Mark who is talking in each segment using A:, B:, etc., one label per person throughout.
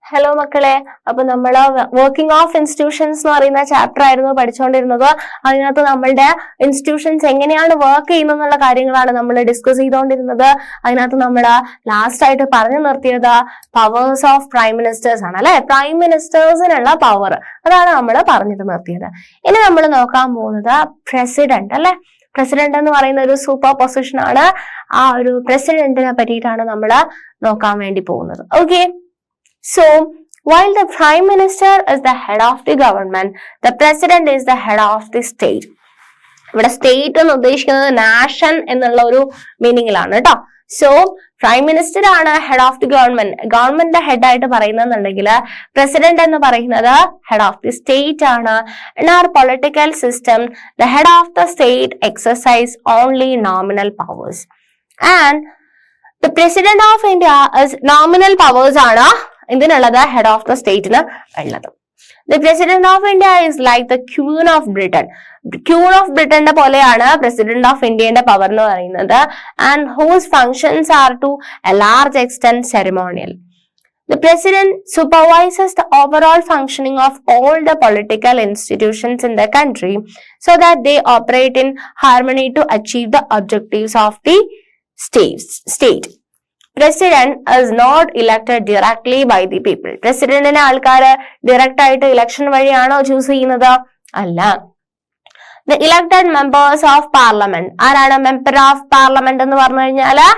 A: Hello മക്കളെ, അപ്പൊ നമ്മള് വർക്കിംഗ് ഓഫ് ഇൻസ്റ്റിറ്റ്യൂഷൻസ് എന്ന് പറയുന്ന ചാപ്റ്റർ ആയിരുന്നു പഠിച്ചുകൊണ്ടിരുന്നത്. അതിനകത്ത് നമ്മളുടെ ഇൻസ്റ്റിറ്റ്യൂഷൻസ് എങ്ങനെയാണ് വർക്ക് ചെയ്യുന്നുള്ള കാര്യങ്ങളാണ് നമ്മൾ ഡിസ്കസ് ചെയ്തുകൊണ്ടിരുന്നത്. അതിനകത്ത് നമ്മൾ ലാസ്റ്റ് ആയിട്ട് പറഞ്ഞു നിർത്തിയത് പവേഴ്സ് ഓഫ് പ്രൈം മിനിസ്റ്റേഴ്സ് ആണ് അല്ലെ. പ്രൈം മിനിസ്റ്റേഴ്സിനുള്ള പവർ അതാണ് നമ്മൾ പറഞ്ഞിട്ട് നിർത്തിയത്. ഇനി നമ്മൾ നോക്കാൻ പോകുന്നത് പ്രസിഡന്റ് അല്ലെ. പ്രസിഡന്റ് എന്ന് പറയുന്ന ഒരു സൂപ്പർ പൊസിഷൻ ആണ്. ആ ഒരു പ്രസിഡന്റിനെ പറ്റിയിട്ടാണ് നമ്മൾ നോക്കാൻ വേണ്ടി പോകുന്നത്. Okay, so while the prime minister is the head of the government, the president is the head of the state. ഇവിടെ സ്റ്റേറ്റ് എന്ന് ഉദ്ദേശിക്കുന്നത് നാഷൻ എന്നുള്ള ഒരു മീനിങ്ങിലാണ് കേട്ടോ. സോ പ്രൈം മിനിസ്റ്റർ ആണ് ഹെഡ് ഓഫ് ദി ഗവൺമെന്റ്. ഗവൺമെന്റിന്റെ ഹെഡ് ആയിട്ട് പറയുന്നുണ്ടെങ്കിൽ പ്രസിഡന്റ് എന്ന് പറയുന്നത് ഹെഡ് ഓഫ് ദി സ്റ്റേറ്റ് ആണ്. In our political system the head of the state exercise only nominal powers and the president of India is nominal powers ആണ് ഇതിനുള്ളത് head of the സ്റ്റേറ്റിന് ഉള്ളത്. The president of India is like the queen of Britain. Queen of ബ്രിട്ടന്റെ പോലെയാണ് president of ഇന്ത്യയുടെ power എന്ന് പറയുന്നത്. And whose functions are to a large extent ceremonial. The president supervises the overall functioning of all the political institutions in the country so that they operate in harmony to achieve the objectives of the state. President is not elected directly by the people. പ്രസിഡന്റിനെ ആൾക്കാര് direct ആയിട്ട് election വഴിയാണോ choose ചെയ്യുന്നത്? അല്ല. The elected members of parliament. ആരാണ് member of parliament എന്ന് പറഞ്ഞു കഴിഞ്ഞാല്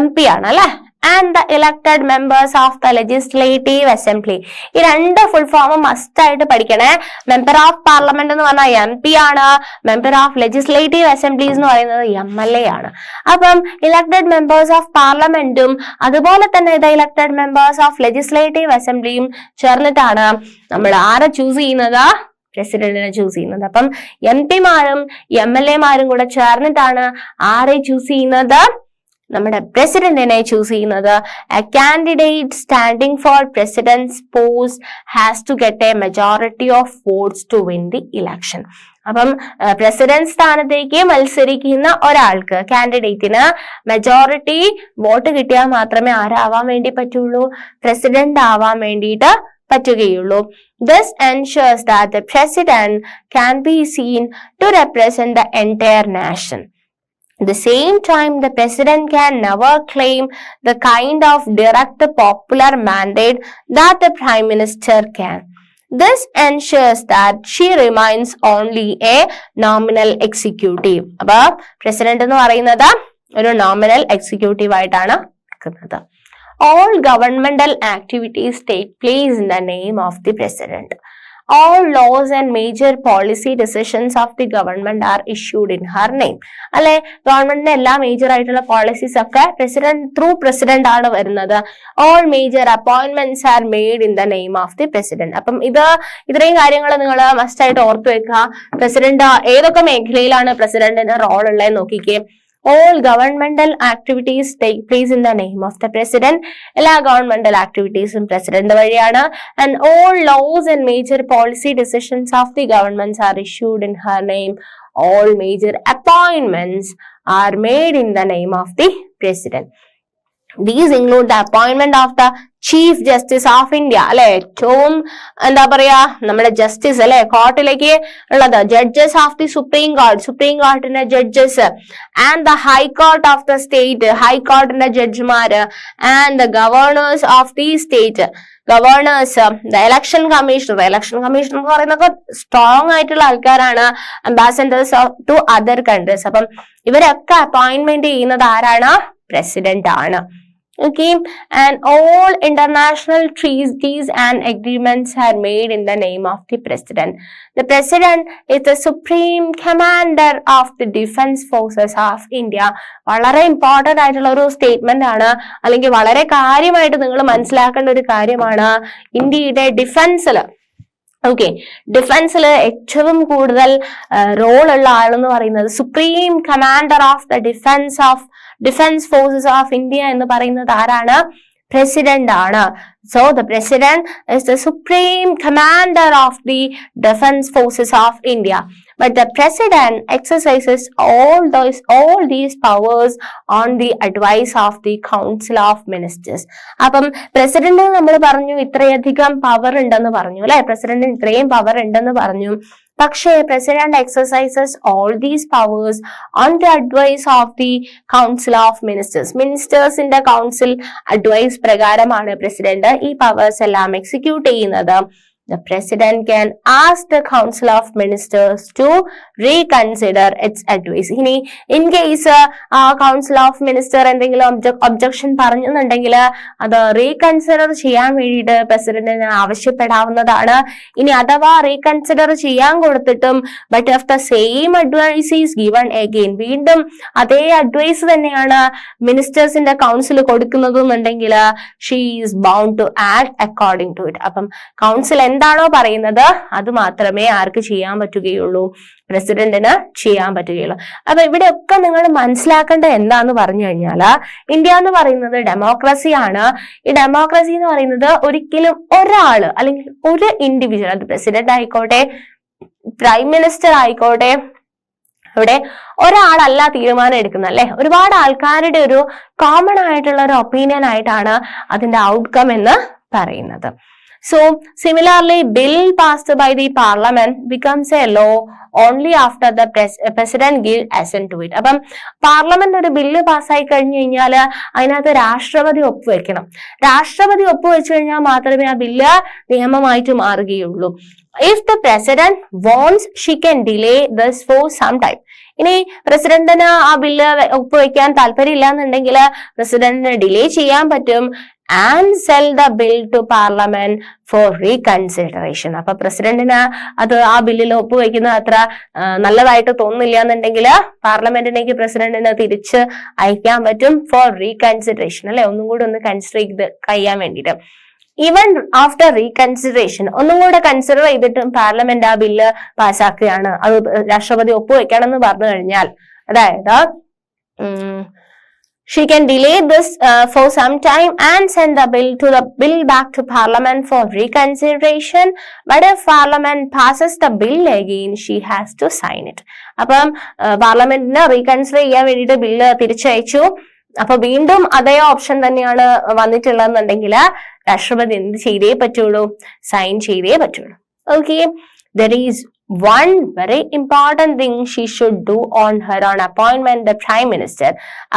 A: MP ആണ് അല്ലെ. And the elected members of the legislative assembly. ഈ രണ്ട് ഫുൾ ഫോം മസ്റ്റ് ആയിട്ട് പഠിക്കണേ. മെമ്പർ ഓഫ് പാർലമെന്റ് എന്ന് പറഞ്ഞാൽ MP ആണ്. മെമ്പർ ഓഫ് ലെജിസ്ലേറ്റീവ് അസംബ്ലീസ് എന്ന് പറയുന്നത് MLA ആണ്. അപ്പം ഇലക്ടഡ് മെമ്പേഴ്സ് ഓഫ് പാർലമെന്റും അതുപോലെ തന്നെ the elected members of legislative അസംബ്ലിയും ചേർന്നിട്ടാണ് നമ്മൾ ആരെ ചൂസ് ചെയ്യുന്നത്? പ്രസിഡന്റിനെ ചൂസ് ചെയ്യുന്നത്. അപ്പം MP മാരും MLA മാരും കൂടെ ചേർന്നിട്ടാണ് ആരെ ചൂസ് ചെയ്യുന്നത്? നമ്മുടെ പ്രസിഡന്റിനെ ചൂസ് ചെയ്യുന്നത്. A candidate standing for president's post has to get a majority of votes to win the election. അപ്പം പ്രസിഡന്റ് സ്ഥാനത്തേക്ക് മത്സരിക്കുന്ന ഒരാൾക്ക്, കാൻഡിഡേറ്റിന് മെജോറിറ്റി വോട്ട് കിട്ടിയാൽ മാത്രമേ ആരാവാൻ വേണ്ടി പറ്റുള്ളൂ? പ്രസിഡന്റ് ആവാൻ വേണ്ടിയിട്ട് പറ്റുകയുള്ളൂ. This ensures that the president can be seen to represent the entire nation. At the same time, the president can never claim the kind of direct popular mandate that the prime minister can. This ensures that she remains only a nominal executive. അപ്പോൾ president എന്ന് പറയുന്നത് ഒരു nominal executive ആയിട്ടാണ് നിൽക്കുന്നത്. All governmental activities take place in the name of the president. All laws and major policy decisions of the government are issued in her name. അല്ലെ, ഗവൺമെന്റിന്റെ എല്ലാ major ആയിട്ടുള്ള പോളിസീസ് ഒക്കെ പ്രസിഡന്റ് ആണ് വരുന്നത്. All major appointments are made in the name of the president. അപ്പം ഇത്രയും കാര്യങ്ങൾ നിങ്ങൾ മസ്റ്റ് ആയിട്ട് ഓർത്തു വെക്കുക. പ്രസിഡന്റ് ഏതൊക്കെ മേഖലയിലാണ് പ്രസിഡന്റിന് റോൾ ഉള്ളത് നോക്കിക്കേ. All governmental activities take place in the name of the president. എല്ലാ governmental activities president വഴിയാണ്. And all laws and major policy decisions of the governments are issued in her name. All major appointments are made in the name of the president. These include the appointment of the chief justice of India അല്ലെ. ഏറ്റവും എന്താ പറയാ നമ്മുടെ justice അല്ലെ, കോർട്ടിലേക്ക് ഉള്ളത്. Judges of the supreme കോർട്ടിന്റെ judges. And the high court of the state, ഹൈക്കോർട്ടിന്റെ ജഡ്ജിമാര്. And the governors of the state, governors. The election commissioner എന്ന് പറയുന്നൊക്കെ സ്ട്രോങ് ആയിട്ടുള്ള ആൾക്കാരാണ്. Ambassadors to other countries. അപ്പം ഇവരൊക്കെ അപ്പോയിന്റ്മെന്റ് ചെയ്യുന്നത് ആരാണ്? പ്രസിഡന്റ് ആണ്. Okay, and all international treaties and agreements are made in the name of the president. The president is the supreme commander of the defense forces of India. വളരെ important ആയിട്ടുള്ള ഒരു statement ആണ്, അല്ലെങ്കിൽ വളരെ കാര്യമായിട്ട് നിങ്ങൾ മനസ്സിലാക്കേണ്ട ഒരു കാര്യമാണ്. ഇന്ത്യയുടെ ഡിഫൻസിൽ ഡിഫൻസിൽ ഏറ്റവും കൂടുതൽ റോൾ ഉള്ള ആളെന്ന് പറയുന്നത് supreme commander of the defence forces of India എന്ന് പറയുന്നത് ആരാണ്? പ്രസിഡന്റ് ആണ്. So the president is the supreme commander of the defense forces of India. but the president exercises all these powers on the advice of the council of ministers. അപ്പം president നമ്മൾ പറഞ്ഞു ഇത്രയധികം power ഉണ്ടെന്ന് പറഞ്ഞു അല്ലെ, പ്രസിഡന്റിന് ഇത്രയും പവർ ഉണ്ടെന്ന് പറഞ്ഞു. പക്ഷേ president exercises all these powers on the advice of the council of ministers. മിനിസ്റ്റേഴ്സിന്റെ കൗൺസിൽ അഡ്വൈസ് പ്രകാരമാണ് പ്രസിഡന്റ് ഈ പവേഴ്സ് എല്ലാം എക്സിക്യൂട്ട് ചെയ്യുന്നത്. The president can ask the council of ministers to reconsider its advice. ഇനി in case council of minister എന്തെങ്കിലും objection പറഞ്ഞെന്നുണ്ടെങ്കിൽ അത് reconsider ചെയ്യാൻ വേണ്ടിയിട്ട് പ്രസിഡന്റിന് ആവശ്യപ്പെടാവുന്നതാണ്. ഇനി അഥവാ റീകൺസിഡർ ചെയ്യാൻ കൊടുത്തിട്ടും but of the same advice is given again, വീണ്ടും അതേ അഡ്വൈസ് തന്നെയാണ് മിനിസ്റ്റേഴ്സിന്റെ കൗൺസിൽ കൊടുക്കുന്നതെന്നുണ്ടെങ്കിൽ she is bound to act according to it. അപ്പം കൗൺസിൽ എന്താണോ പറയുന്നത് അത് മാത്രമേ ആർക്ക് ചെയ്യാൻ പറ്റുകയുള്ളൂ, പ്രസിഡന്റിന് ചെയ്യാൻ പറ്റുകയുള്ളൂ. അപ്പൊ ഇവിടെയൊക്കെ നിങ്ങൾ മനസ്സിലാക്കേണ്ടത് എന്താന്ന് പറഞ്ഞു കഴിഞ്ഞാല് ഇന്ത്യ എന്ന് പറയുന്നത് ഡെമോക്രസിയാണ്. ഈ ഡെമോക്രസി എന്ന് പറയുന്നത് ഒരിക്കലും ഒരാള് അല്ലെങ്കിൽ ഒരു ഇൻഡിവിജ്വൽ, അത് പ്രസിഡന്റ് ആയിക്കോട്ടെ പ്രൈം മിനിസ്റ്റർ ആയിക്കോട്ടെ, ഇവിടെ ഒരാളല്ല തീരുമാനം എടുക്കുന്നത് അല്ലെ, ഒരുപാട് ആൾക്കാരുടെ ഒരു കോമൺ ആയിട്ടുള്ള ഒരു ഒപ്പീനിയൻ ആയിട്ടാണ് അതിന്റെ ഔട്ട്കം എന്ന് പറയുന്നത്. So similarly, bill passed by the parliament becomes a law only after the president give assent to it. അപ്പം പാർലമെന്റ് ഒരു ബില്ല് പാസ്സായി കഴിഞ്ഞു കഴിഞ്ഞാല് അതിനകത്ത് രാഷ്ട്രപതി ഒപ്പുവെക്കണം. രാഷ്ട്രപതി ഒപ്പുവെച്ചു കഴിഞ്ഞാൽ മാത്രമേ ആ bill നിയമമായിട്ട് മാറുകയുള്ളൂ. If the president wants, she can delay this for some time. ഇനി പ്രസിഡന്റിന് ആ ബില്ല് ഒപ്പുവെക്കാൻ താല്പര്യമില്ല എന്നുണ്ടെങ്കിൽ പ്രസിഡന്റിന് ഡിലേ ചെയ്യാൻ പറ്റും and sell the bill to parliament for reconsideration. അപ്പൊ പ്രസിഡന്റിന് അത് ആ ബില്ലിൽ ഒപ്പുവെക്കുന്നത് അത്ര നല്ലതായിട്ട് തോന്നുന്നില്ല എന്നുണ്ടെങ്കിൽ പാർലമെന്റിലേക്ക് പ്രസിഡന്റിന് തിരിച്ച് അയക്കാൻ പറ്റും ഫോർ റീകൺസിഡറേഷൻ അല്ലെ, ഒന്നും കൂടി ഒന്ന് കൺസിഡർ ചെയ്ത് കഴിയാൻ വേണ്ടിയിട്ട്. ഈവൻ ആഫ്റ്റർ റീകൺസിഡറേഷൻ ഒന്നും കൂടെ കൺസിഡർ ചെയ്തിട്ടും പാർലമെന്റ് ആ ബില്ല് പാസ്സാക്കുകയാണ്, അത് രാഷ്ട്രപതി ഒപ്പുവെക്കണം എന്ന് പറഞ്ഞു കഴിഞ്ഞാൽ, അതായത് she can delay this for some time and send the bill back to parliament for reconsideration, but if parliament passes the bill again, she has to sign it. അപ്പം പാർലമെന്റിന് റീകൺസിഡർ ചെയ്യാൻ വേണ്ടിയിട്ട് ബില്ല് തിരിച്ചയച്ചു, അപ്പൊ വീണ്ടും അതേ ഓപ്ഷൻ തന്നെയാണ് വന്നിട്ടുള്ളതെന്നുണ്ടെങ്കിൽ രാഷ്ട്രപതി എന്ത് ചെയ്തേ പറ്റുള്ളൂ, സൈൻ ചെയ്തേ പറ്റുള്ളൂ. Okay, there is one very important thing she should do on her own appointment, the prime minister.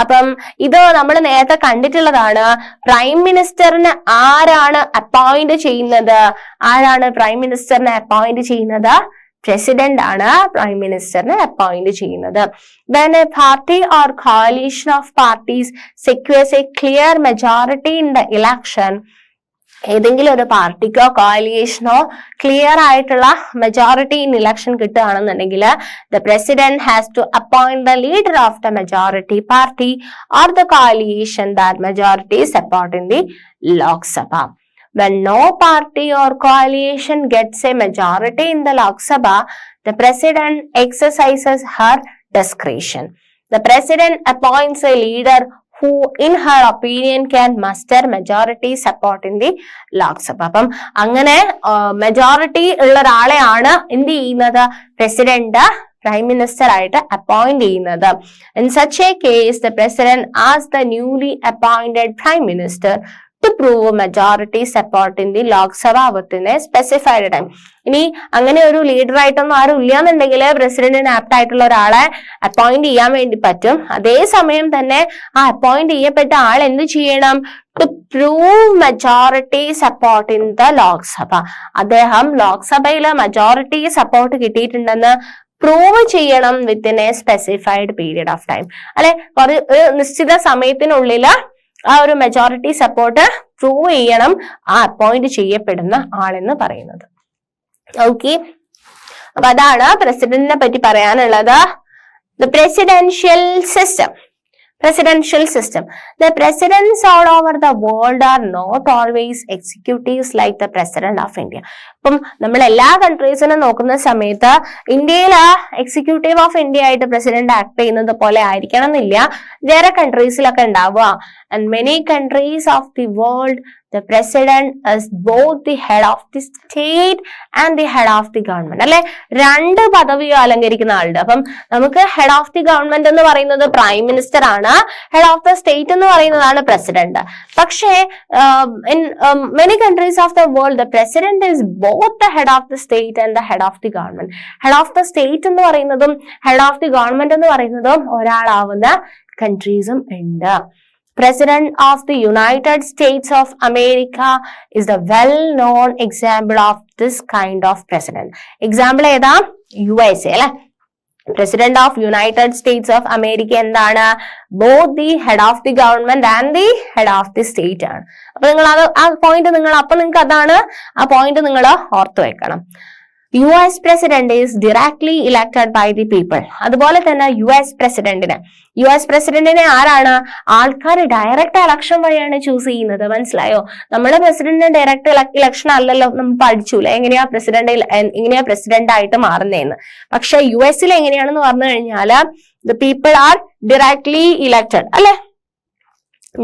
A: അപ്പം ഇത് നമ്മൾ നേരത്തെ കണ്ടിട്ടുള്ളതാണ്. പ്രൈം മിനിസ്റ്ററിനെ ആരാണ് അപ്പോയിന്റ് ചെയ്യുന്നത്, ആരാണ് പ്രൈം മിനിസ്റ്ററിനെ അപ്പോയിന്റ് ചെയ്യുന്നത്? പ്രസിഡന്റ് ആണ് പ്രൈം മിനിസ്റ്ററിനെ അപ്പോയിന്റ് ചെയ്യുന്നത്. When a party or coalition of parties secures a clear majority in the election, ഏതെങ്കിലും ഒരു പാർട്ടിക്കോ കോalitionോ ക്ലിയർ ആയിട്ടുള്ള മെജോറിറ്റി ഇൻ ഇലക്ഷൻ കിട്ടുകയാണെന്നുണ്ടെങ്കിൽ the president has to appoint the leader of the majority party or the coalition that majority support in the Lok Sabha. When no party or coalition gets a majority in the Lok Sabha, the president exercises her discretion. The president appoints a leader who in her opinion can muster majority support in the Lok Sabha. അപ്പം അങ്ങനെ majority ഉള്ള ഒരാളെയാണ് എന്ത് ചെയ്യുന്നത്, president prime minister ആയിട്ട് appoint ചെയ്യുന്നത്. In such a case, the president asks the newly appointed prime minister to prove majority support in the Lok Sabha within a specified time. ഇനി അങ്ങനെ ഒരു ലീഡർ ആയിട്ടൊന്നും ആരും ഇല്ലാന്നുണ്ടെങ്കിൽ പ്രസിഡന്റിന് ആപ്റ്റ് ആയിട്ടുള്ള ഒരാളെ അപ്പോയിന്റ് ചെയ്യാൻ വേണ്ടി പറ്റും. അതേസമയം തന്നെ ആ അപ്പോയിന്റ് ചെയ്യപ്പെട്ട ആൾ എന്ത് ചെയ്യണം, to prove majority support in the Lok Sabha. അദ്ദേഹം ലോക്സഭയില് മെജോറിറ്റി സപ്പോർട്ട് കിട്ടിയിട്ടുണ്ടെന്ന് പ്രൂവ് ചെയ്യണം within a specified period of time. അല്ലെ, ഒരു നിശ്ചിത സമയത്തിനുള്ളില് ആ ഒരു മെജോറിറ്റി സപ്പോർട്ട് പ്രൂവ് ചെയ്യണം ആ അപ്പോയിന്റ് ചെയ്യപ്പെടുന്ന ആളെന്ന് പറയുന്നത്. ഓക്കെ, അപ്പൊ അതാണ് പ്രസിഡന്റിനെ പറ്റി പറയാനുള്ളത്. The presidential system. Presidential system. The presidents all over the world are not always executives like the president of India. അപ്പം നമ്മൾ എല്ലാ കൺട്രീസിനും നോക്കുന്ന സമയത്ത് ഇന്ത്യയിൽ എക്സിക്യൂട്ടീവ് ഓഫ് ഇന്ത്യ ആയിട്ട് പ്രസിഡന്റ് ആക്ട് ചെയ്യുന്നത് പോലെ ആയിരിക്കണം എന്നില്ല, വേറെ കൺട്രീസിലൊക്കെ ഉണ്ടാവുക. And many countries of the world the president is both the head of the state and the head of the government. അല്ലെ, രണ്ട് പദവിയും അലങ്കരിക്കുന്ന ആളുണ്ട്. അപ്പം നമുക്ക് ഹെഡ് ഓഫ് ദി ഗവൺമെന്റ് എന്ന് പറയുന്നത് പ്രൈം മിനിസ്റ്റർ ആണ്, ഹെഡ് ഓഫ് ദ സ്റ്റേറ്റ് എന്ന് പറയുന്നതാണ് പ്രസിഡന്റ്. പക്ഷേ in many countries of the world the president is both the head of the state and the head of the government. head of the state എന്ന് പറയുന്നതും head of the government എന്ന് പറയുന്നതും ഒരാളാവുന്ന കൺട്രീസും ഉണ്ട്. President of the United States of America is the well-known example of this kind of president. Example ഏതാ? USA അല്ലെ. President of United States of America എന്താണ്? Both the head of the government and the head of the state ആണ്. അപ്പൊ നിങ്ങൾ ആ point നിങ്ങൾക്ക് അതാണ് ആ പോയിന്റ് നിങ്ങൾ ഓർത്തു വെക്കണം. US president is directly elected by the people. അതുപോലെ തന്നെ US പ്രസിഡന്റിനെ ആരാണ്? ആൾക്കാർ ഡയറക്റ്റ് ഇലക്ഷൻ വഴിയാണ് ചൂസ് ചെയ്യുന്നത്. മനസ്സിലായോ? നമ്മുടെ പ്രസിഡന്റിന് ഡയറക്റ്റ് ഇലക്ഷൻ അല്ലല്ലോ, നമ്മൾ പഠിച്ചൂല എങ്ങനെയാ പ്രസിഡന്റ് ആയിട്ട് മാറുന്നതെന്ന്. പക്ഷെ US എങ്ങനെയാണെന്ന് പറഞ്ഞു കഴിഞ്ഞാൽ the people are directly elected അല്ലെ.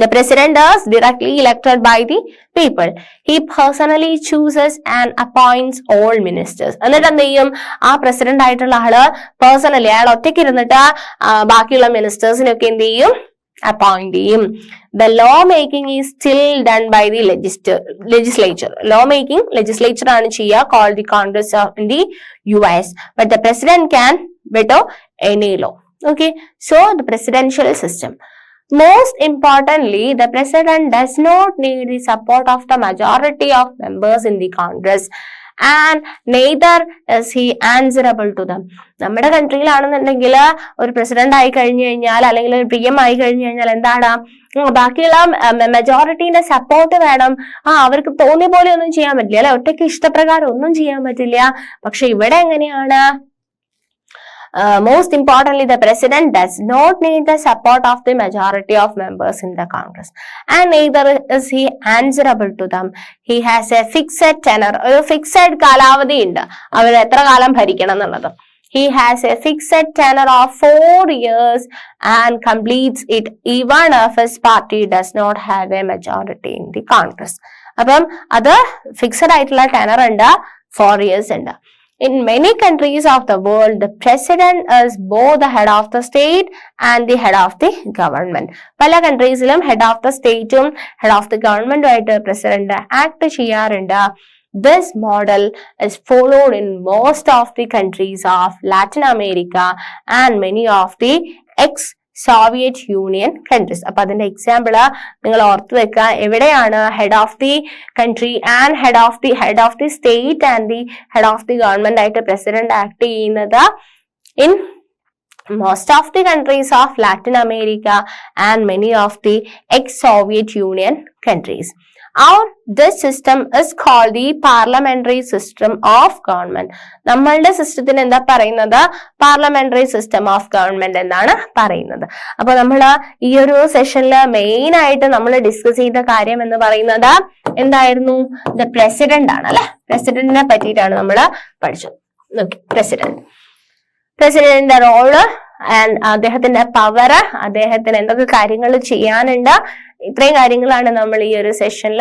A: The president is directly elected by the people. He personally chooses and appoints all ministers. എന്നിട്ട് എന്ത് ചെയ്യും? ആ പ്രസിഡന്റ് ആയിട്ടുള്ള ആള് പേഴ്സണലി അയാൾ ഒറ്റയ്ക്ക് ഇരുന്നിട്ട് ബാക്കിയുള്ള മിനിസ്റ്റേഴ്സിനൊക്കെ എന്ത് ചെയ്യും? അപ്പോയിന്റ് ചെയ്യും. The law making is still done by the legislature. Law making legislature ആണ് ചെയ്യുക, called the Congress of the US. But the president can veto any law. Okay, so the presidential system. Most importantly, the president does not need the support of the majority of members in the Congress and neither is he answerable to them. നമ്മുടെ കൺട്രിയിലാണെന്നുണ്ടെങ്കിൽ ഒരു president ആയി കഴിഞ്ഞു കഴിഞ്ഞാൽ അല്ലെങ്കിൽ ഒരു PM ആയി കഴിഞ്ഞു കഴിഞ്ഞാൽ എന്താണ്? ബാക്കിയുള്ള മെജോറിറ്റീന്റെ സപ്പോർട്ട് വേണം. അവർക്ക് തോന്നിയ പോലെ ഒന്നും ചെയ്യാൻ പറ്റില്ല അല്ലെ, ഒറ്റയ്ക്ക് ഇഷ്ടപ്രകാരം ഒന്നും ചെയ്യാൻ പറ്റില്ല. പക്ഷെ ഇവിടെ എങ്ങനെയാണ്? Most importantly, the president does not need the support of the majority of members in the Congress and neither is he answerable to them. He has a fixed tenure. ഒരു ഫിക്സഡ് കാലാവധി ഉണ്ട് അവർ എത്ര കാലം ഭരിക്കണം എന്നുള്ളത്. He has a fixed tenure of 4 years and completes it even if his party does not have a majority in the Congress. അപ്പം അത് fixed ആയിട്ടുള്ള tenor ഉണ്ട്, 4 years ഉണ്ട്. In many countries of the world, the president is both the head of the state and the head of the government. പല കൺട്രീസിലും head of the stateും head of the government ആയിട്ട് president act ചെയ്യാറുണ്ട്. This model is followed in most of the countries of Latin America and many of the Soviet Union countries. അപ്പൊ അതിന്റെ example നിങ്ങൾ ഓർത്തു വെക്കുക. എവിടെയാണ് head of the country and head of the state and the head of the government ആയിട്ട് president act ചെയ്യുന്നത്? In most of the countries of Latin America and many of the ex-Soviet Union countries. This system is called the parliamentary system of government. നമ്മളുടെ സിസ്റ്റത്തിന് എന്താ പറയുന്നത്? Parliamentary system of government എന്നാണ് പറയുന്നത്. അപ്പൊ നമ്മൾ ഈ ഒരു സെഷനിൽ മെയിൻ ആയിട്ട് നമ്മൾ ഡിസ്കസ് ചെയ്ത കാര്യം എന്ന് പറയുന്നത് എന്തായിരുന്നു? ദ പ്രസിഡന്റ് ആണ് അല്ലെ. പ്രസിഡന്റിനെ പറ്റിയിട്ടാണ് നമ്മൾ പഠിച്ചത്. പ്രസിഡന്റിന്റെ റോള് ആൻഡ് അദ്ദേഹത്തിന്റെ പവർ, അദ്ദേഹത്തിന് എന്തൊക്കെ കാര്യങ്ങൾ ചെയ്യാനുണ്ട്, ഇത്രയും കാര്യങ്ങളാണ് നമ്മൾ ഈ ഒരു സെഷനിൽ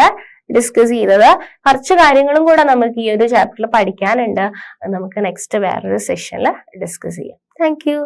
A: ഡിസ്കസ് ചെയ്തത്. കുറച്ച് കാര്യങ്ങളും കൂടെ നമുക്ക് ഈ ഒരു ചാപ്റ്ററിൽ പഠിക്കാനുണ്ട്. നമുക്ക് നെക്സ്റ്റ് വേറൊരു സെഷനിൽ ഡിസ്കസ് ചെയ്യാം. Thank you.